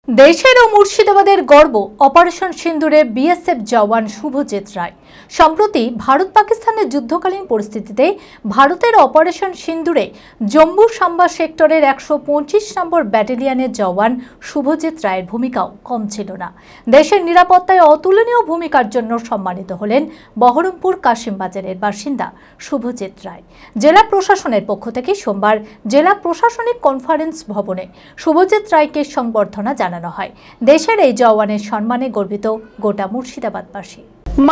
দেশের ও মুর্শিদাবাদের গর্ব অপারেশন সিন্দুরে বিএসএফ জওয়ান শুভজিৎ রায়। সম্প্রতি ভারত পাকিস্তানের যুদ্ধকালীন পরিস্থিতিতে ভারতের অপারেশন সিন্দুরে জম্মু সাম্বা সেক্টরের 125 নম্বর ব্যাটালিয়নের জওয়ান শুভজিৎ রায়ের ভূমিকাও কম ছিল না। দেশের নিরাপত্তায় অতুলনীয় ভূমিকার জন্য সম্মানিত হলেন বহরমপুর কাশিমবাজারের বাসিন্দা শুভজিৎ রায়। জেলা প্রশাসনের পক্ষ থেকে সোমবার জেলা প্রশাসনিক কনফারেন্স ভবনে শুভজিৎ রায়কে সংবর্ধনা জানানো হয়। দেশের এই জওয়ানের সম্মানে গর্বিত গোটা মুর্শিদাবাদবাসী।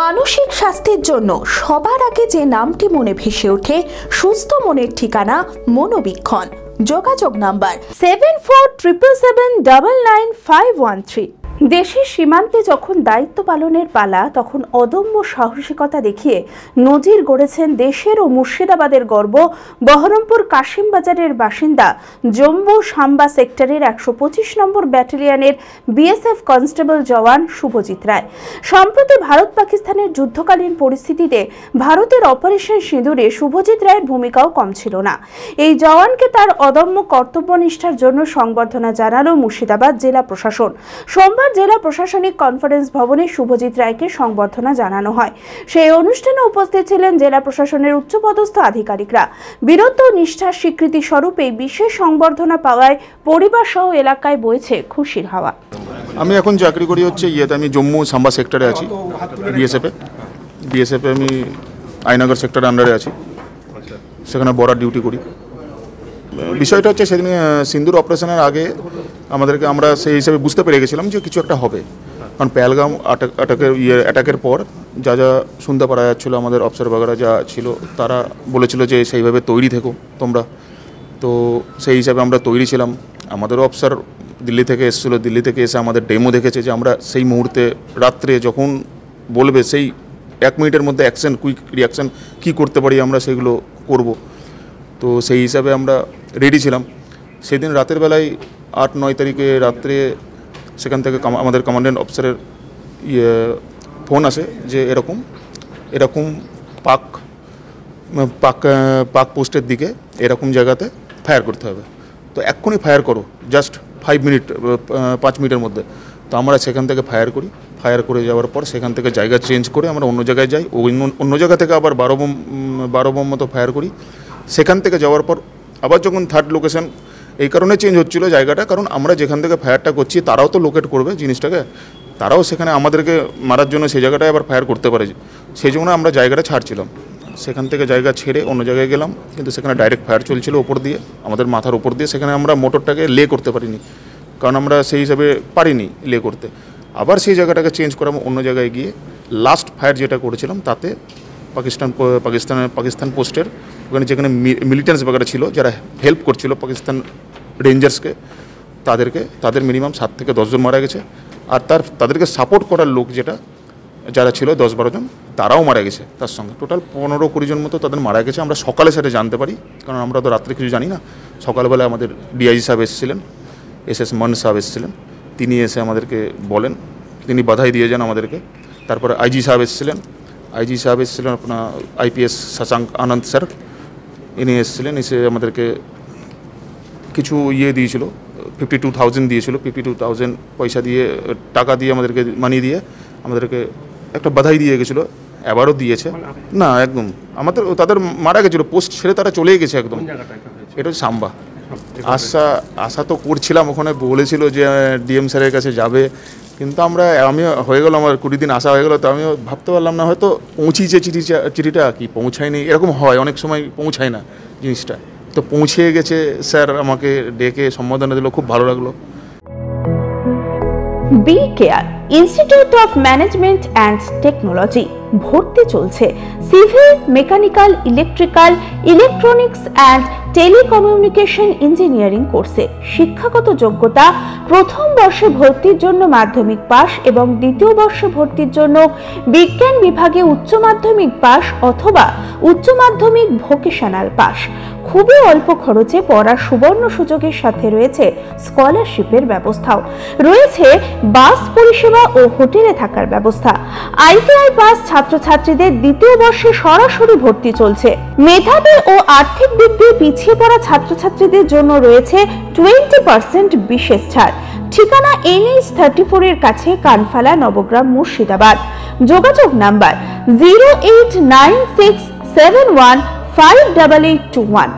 মানসিক স্বাস্থ্যের জন্য সবার আগে যে নামটি মনে ভেসে ওঠে, সুস্থ মনের ঠিকানা মনোবীক্ষণ। যোগাযোগ নাম্বার 7477799513। দেশের সীমান্তে যখন দায়িত্ব পালনের পালা, তখন অদম্য সাহসিকতা দেখিয়ে নজির গড়েছেন দেশের ও মুর্শিদাবাদের গর্ব বহরমপুর কাশিমবাজারের বাসিন্দা জম্মু সাম্বা সেক্টরের 125 নম্বর ব্যাটালিয়নের বিএসএফ কনস্টেবল জওয়ান শুভজিৎ রায়। সম্প্রতি ভারত পাকিস্তানের যুদ্ধকালীন পরিস্থিতিতে ভারতের অপারেশন সিঁদুরে শুভজিৎ রায়ের ভূমিকাও কম ছিল না। এই জওয়ানকে তার অদম্য কর্তব্যনিষ্ঠার জন্য সংবর্ধনা জানালো মুর্শিদাবাদ জেলা প্রশাসন। সোমবার জেলা প্রশাসনিক কনফারেন্স ভবনে শুভজিৎ রায়কে সংবর্ধনা জানানো হয়। সেই অনুষ্ঠানে উপস্থিত ছিলেন জেলা প্রশাসনের উচ্চপদস্থ আধিকারিকরা। বীরত্ব ও নিষ্ঠার স্বীকৃতি স্বরূপ এই বিশেষ সংবর্ধনা পাওয়ায় পরিবার সহ এলাকায় বইছে খুশির হাওয়া। আমি এখন চাকরি করি আমি জম্মু সাম্বা সেক্টরে আছি, বিএসএফে আমি আইনগর সেক্টরের আন্ডারে আছি, সেখানে বর্ডার ডিউটি করি। বিষয়টা হচ্ছে সেদিন সিন্দুর অপারেশনের আগে আমরা সেই হিসেবে বুঝতে পেরে গেছিলাম যে কিছু একটা হবে, কারণ পেহেলগাম অ্যাটাকের পর যা যা শুনতে পারা যাচ্ছিলো, আমাদের অফিসার বাগেরা যা ছিল তারা বলেছিল যে সেইভাবে তৈরি থেকো তোমরা। তো সেই হিসাবে আমরা তৈরি ছিলাম। আমাদেরও অফিসার দিল্লি থেকে এসেছিলো, দিল্লি থেকে এসে আমাদের ডেমো দেখেছে যে আমরা সেই মুহূর্তে রাত্রে যখন বলবে সেই 1 মিনিটের মধ্যে কুইক রিয়াকশান কী করতে পারি আমরা সেগুলো করব। তো সেই হিসাবে আমরা রেডি ছিলাম। সেদিন রাতের বেলায় 8-9 তারিখে রাত্রে সেখান থেকে আমাদের কমান্ড্যান্ট অফিসারের ফোন আসে যে এরকম পাক পোস্টের দিকে এরকম জায়গাতে ফায়ার করতে হবে, তো এক্ষুনি ফায়ার করো, জাস্ট 5 মিনিটের মধ্যে। তো আমরা সেখান থেকে ফায়ার করে যাওয়ার পর সেখান থেকে জায়গা চেঞ্জ করে আমরা অন্য জায়গায় যাই। অন্য জায়গা থেকে আবার 12 বোম মতো ফায়ার করি। সেখান থেকে যাওয়ার পর আবার যখন থার্ড লোকেশন, এই কারণে চেঞ্জ হচ্ছিল জায়গাটা, কারণ আমরা যেখান থেকে ফায়ারটা করছি তারাও তো লোকেট করবে জিনিসটাকে, তারাও সেখানে আমাদেরকে মারার জন্য সেই জায়গাটায় আবার ফায়ার করতে পারে। সেই জন্য আমরা জায়গাটা ছাড়ছিলাম। সেখান থেকে জায়গা ছেড়ে অন্য জায়গায় গেলাম, কিন্তু সেখানে ডাইরেক্ট ফায়ার চলছিল ওপর দিয়ে, আমাদের মাথার উপর দিয়ে। সেখানে আমরা মোটরটাকে লে করতে পারিনি, কারণ আমরা সেই হিসাবে পারিনি লে করতে। আবার সেই জায়গাটাকে চেঞ্জ করা অন্য জায়গায় গিয়ে লাস্ট ফায়ার যেটা করেছিলাম তাতে পাকিস্তান পোস্টের ওখানে যেখানে মিলিটেন্টস বাগেরা ছিল, যারা হেল্প করছিল পাকিস্তান রেঞ্জার্সকে, তাদের মিনিমাম 7 থেকে 10 জন মারা গেছে। আর তাদেরকে সাপোর্ট করার লোক যারা ছিল 10-12 জন, তারাও মারা গেছে। তার সঙ্গে টোটাল 15-20 জন মতো তাদের মারা গেছে। আমরা সকালে সেটা জানতে পারি, কারণ আমরা তো রাত্রে কিছু জানি না। সকালবেলা আমাদের ডিআইজি সাহেব এসেছিলেন, SS মান সাহেব এসেছিলেন, তিনি এসে আমাদেরকে বলেন, তিনি বাধাই দিয়ে যান আমাদেরকে। তারপরে আইজি সাহেব এসেছিলেন আপনার IPS শশাঙ্ক আনন্দ স্যার, ইনি এসেছিলেন। এসে আমাদেরকে কিছু দিয়েছিল, 52,000 দিয়েছিল। 52,000 পয়সা দিয়ে, টাকা দিয়ে আমাদেরকে মানিয়ে দিয়ে আমাদেরকে একটা বাধাই দিয়ে গেছিলো। এবারও দিয়েছে না, একদম তাদের মারা গেছিলো, পোস্ট ছেড়ে তারা চলেই গেছে একদম। এটা সাম্বা। আশা তো করছিলাম, ওখানে বলেছিল যে DM স্যারের কাছে যাবে, কিন্তু আমি হয়ে গেল, আমার 20 দিন আসা হয়ে গেলো, তো আমিও ভাবতে পারলাম না হয়তো পৌঁছিয়েছে চিঠিটা, কি পৌঁছায়নি। এরকম হয়, অনেক সময় পৌঁছায় না জিনিসটা। তো পৌঁছে গেছে, স্যার আমাকে ডেকে সম্বোধনা দিল, খুব ভালো লাগলো। B care institute of management and technology ভর্তি চলছে civil, mechanical, electrical, electronics and telecommunication engineering কোর্সে। শিক্ষাগত যোগ্যতা: প্রথম বর্ষে ভর্তির জন্য মাধ্যমিক পাস এবং দ্বিতীয় বর্ষে ভর্তির জন্য বিজ্ঞান বিভাগে উচ্চ মাধ্যমিক পাস অথবা উচ্চ মাধ্যমিক ভোকেশনাল পাস। খুবই অল্প খরচে পড়ার সুবর্ণ সুযোগের সাথে রয়েছে স্কলারশিপের ব্যবস্থাও, রয়েছে বাস পরিষেবা ও হোটেলে থাকার ব্যবস্থা। আইটিআই পাস ছাত্রছাত্রীদের দ্বিতীয় বর্ষে সরাসরি ভর্তি চলছে। মেধাবী ও আর্থিক দিক দিয়ে পিছিয়ে পড়া ছাত্রছাত্রীদের জন্য রয়েছে 20% বিশেষ ছাড়। ঠিকানা NH 34 এর কাছে, কানফালা, নবগ্রাম, মুর্শিদাবাদ। যোগাযোগ নাম্বার 0896715821।